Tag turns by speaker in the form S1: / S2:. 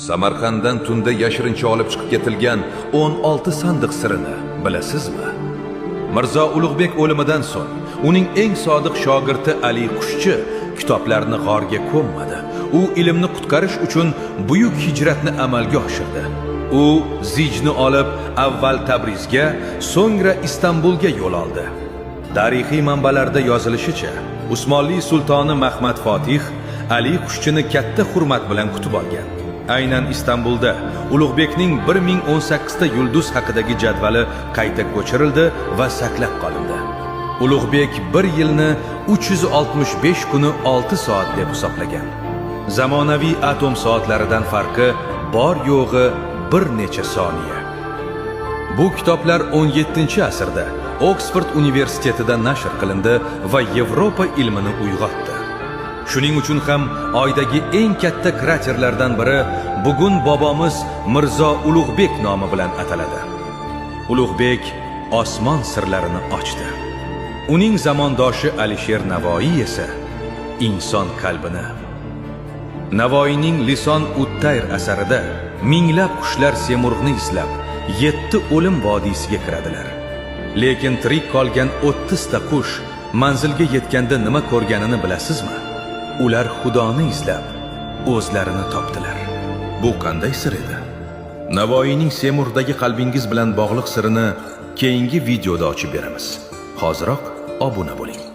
S1: Samarqanddan tunda yashirincha olib chiqib ketilgan 16 sandiq sirini bilasizmi? Mirzo Ulug'bek o'limidan so'ng uning eng sodiq shogirdi Ali Qushchi kitoblarni g'orga ko'mmadi. U ilmni qutqarish uchun buyuk hijratni amalga oshirdi. U zijni olib avval Tabrizga, so'ngra Istanbulga yo'l oldi. Tarixiy manbalarda yozilishicha, Usmonli sultoni Mahmad Fotih Ali Qushchini katta hurmat bilan kutib olgan. Aynan Istanbulda Ulug'bekning 1018 ta yulduz haqidagi jadvali qayta ko'chirildi va saqlab qolindi. Ulug'bek 1 yilni 365 kuni 6 soat deb hisoblagan. Zamonaviy atom soatlaridan farqi bor yo'g'i bir necha soniya. Bu kitoblar 17-asrda Oksford universitetida nashr qilindi va Yevropa ilmini uyg'otdi. Shuning uchun ham oydagi eng katta kraterlardan biri bugun bobomiz Mirzo Ulug'bek nomi bilan ataladi. Ulug'bek osmon sirlarini ochdi. Uning zamondoshi Alisher Navoiy esa inson qalbini. Navoiyning Lison ut-Tayr asarida minglab qushlar semurg'ni izlab 7 o'lim vodiysiga kiradilar. Lekin tirik qolgan 30 ta qush manzilga yetganda nima ko'rganini bilasizmi? Ular Xudoni izlab o'zlarini topdilar. Bu qanday sir edi? Navoiyning Semurdagi qalbingiz bilan bog'liq sirini keyingi videoda ochib beramiz. Hoziroq obuna bo'ling.